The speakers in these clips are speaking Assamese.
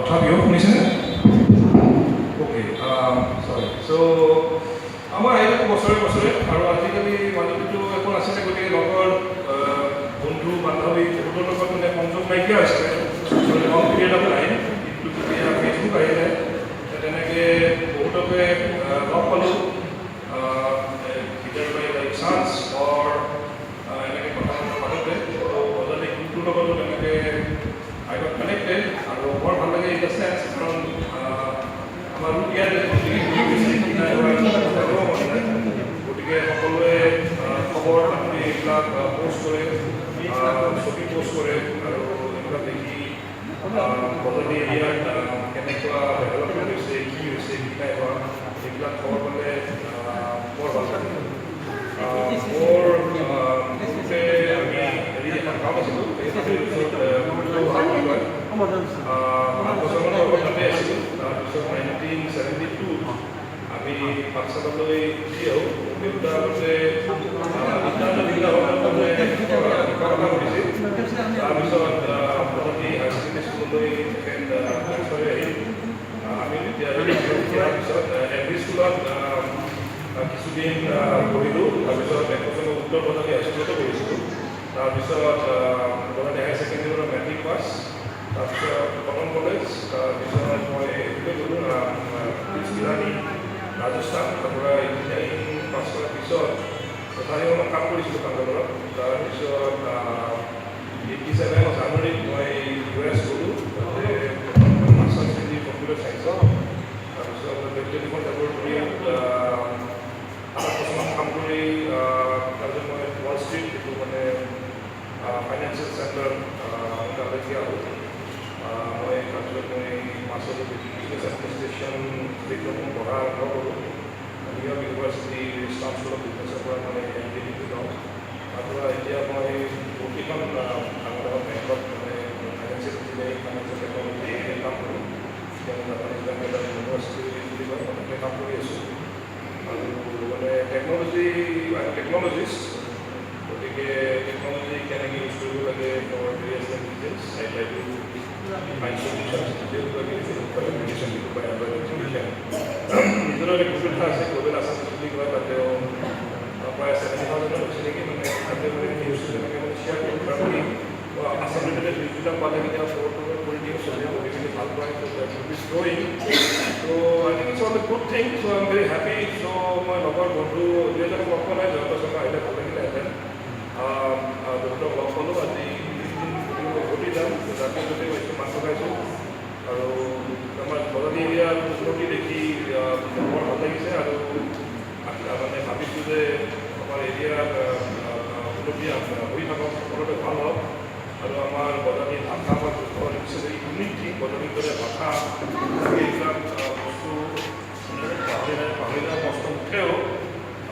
তথাপিও শুনিছেনে? অ'কে, চৰি। চ' আমাৰ আহি থাকোঁ বছৰে বছৰে, আৰু আজিকালি মানুহটো এখন আছিলে, গতিকে লগৰ বন্ধু বান্ধৱী বহুতৰ লগত মানে সংযোগ নাইকিয়া হৈছিলে। লং পিৰিয়ড অফ টাইম, কিন্তু যেতিয়া ফেচবুক আহিলে তেনেকৈ বহুতকে লগ পালোঁ। either by like chance or এনেকৈ কথা পাতোঁতে বজালি গ্ৰুপটোৰ লগতো তেনেকৈ I got connected, আৰু বৰ ভাল লাগে ইন দ্য চেন্স, কাৰণ আমাৰ ইয়াতে গতিকে সকলোৱে খবৰ আপুনি এইবিলাক পোষ্ট কৰে, ছবি পোষ্ট কৰে, আৰু এইবিলাক দেখি বজালি এৰিয়াত কেনেকুৱা ডেভেলপমেণ্ট হৈছে, কি হৈছে, কি নাই হোৱা, এইবিলাক খবৰ পালে বৰ ভাল লাগে। মোৰ সৰুতে আমি হেৰি এখন গাঁও আছিলোঁ, এই ওচৰত আঠ বছৰমানৰ আগত তাতে আছিলোঁ। তাৰপিছত 1972 আমি পাঠশালালৈ উঠি আহোঁ। দেউতা আগতে কথা কৰিছিল। তাৰপিছত বজালি হায়াৰ ছেকেণ্ডেৰী স্কুললৈ ট্ৰান্সফাৰ আহিল। আমি যেতিয়া তাৰ পিছত এল পি স্কুলত কিছুদিন পঢ়িলোঁ। তাৰপিছত একবছৰ উত্তৰ বজালি হাইস্কুলতো পঢ়িছিলোঁ। তাৰপিছত বজালি হায়াৰ ছেকেণ্ডেৰীৰ মেট্ৰিক পাছ, তাৰপিছত কটন কলেজ, তাৰপিছত মই এইটোকে গ'লোঁ পিছকিলানি ৰাজস্থান। তাৰ পৰা ইঞ্জিনিয়াৰিং পাছ কৰাৰ পিছত তথাপিও মই কাম কৰিছিলোঁ কামৰত। তাৰপিছত 87 জানুৱাৰীত মই US গ'লোঁ, তাতে মাষ্টাৰ্ছ ডিগ্ৰী কম্পিউটাৰ চায়েন্সত। তাৰপিছত ব্যক্তিগত লেবৰেটৰীত 8 বছৰমান কাম কৰি তাৰপিছত মই ৱাল ষ্ট্ৰীট, এইটো মানে ফাইনেন্সিয়েল চেণ্টাৰ, তালৈকে আহোঁ। মই তাৰপিছত মই মাষ্টাৰ বিজনেছ এডমিনিষ্ট্ৰেশ্যন ডিপ্ল'মা পঢ়া আৰম্ভ কৰোঁ। New York university staff school of বিজনেছৰ পৰা মই MBA ডিগ্ৰী লওঁ। তাৰ পৰা এতিয়া মই বহুকেইখন ডাঙৰ ডাঙৰ বেংকত মানে ফাইনেন্সিয়েল ইঞ্জিনিয়াৰিং, ফাইনেন্সিয়েল টেকনলজি কাম কৰোঁ। এতিয়া মই জাপানীজ বেংক এটা ইউনিভাৰ্চিটি বুলি কয়, মই তাতে কাম কৰি আছোঁ। আৰু মানে টেকনলজিষ্ট, গতিকে টেকনলজি কেনেকৈ ইউজ কৰিব লাগে for various languages, I try to find solutions to deal with communication by education. নিজৰো এক সুবিধা আছে, গ্ল'বেল আছামিজ বুলি কয়, তাতেও প্ৰায় 70,000 হৈছে নেকি, মানে তাতে মানে নিউজটো তেনেকৈ মানে শ্বেয়াৰ কৰোঁ। কাৰণ আছাম ৰিলেটেড নিউজবিলাক পালে কেতিয়াবা ফৰৱাৰ্ড কৰি দিওঁ, চবেই গতিকে ভাল পায়। So' that will be growing. So' I think it's all a good thing. So I'm very happy. So মই লগৰ বন্ধু দুজনক লগ পোৱা নাই, জয়ন্তক আহিলে ভাল লাগিলেহেঁতেন। বহুতক লগ পালোঁ। আজি উভতি যাম, ৰাতি যদি গৈছোঁ মাছ লগাইছোঁ, আৰু আমাৰ বজালি এৰিয়াৰ উন্নতি দেখি বৰ ভাল লাগিছে। আৰু মানে ভাবিছোঁ যে আমাৰ এৰিয়াৰ উন্নতি হৈ থাকক, সকলোতে ভাল হওক, আৰু আমাৰ বজালি ভাষা বা ইউনিক থিং, বজালিৰ দৰে ভাষা, এইবিলাক বস্তু পাহৰিলে কষ্ট উঠেও।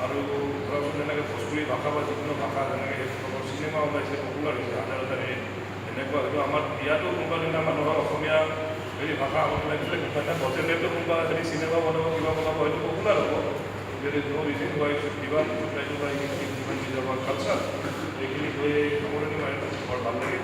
আৰু ধৰকচোন এনেকৈ ভোজপুৰী ভাষা বা যিকোনো ভাষা যেনেকৈ চিনেমা ওলাইছে, পপুলাৰ হৈছে, আধাৰতাৰে এনেকুৱা হয়তো আমাৰ ইয়াতো কোনোবা দিনা মানুহৰ অসমীয়া যদি ভাষা আগত লাগিছিলে, বজেনেতো কোনোবা যদি চিনেমা বনাব, কিবা বনাব, হয়তো পপুলাৰ হ'ব। যদি নো ৰিজন হোৱাই কিবা কালচাৰ এইখিনি হৈ সামৰণি মাৰিলোঁ, বৰ ভাল লাগিল।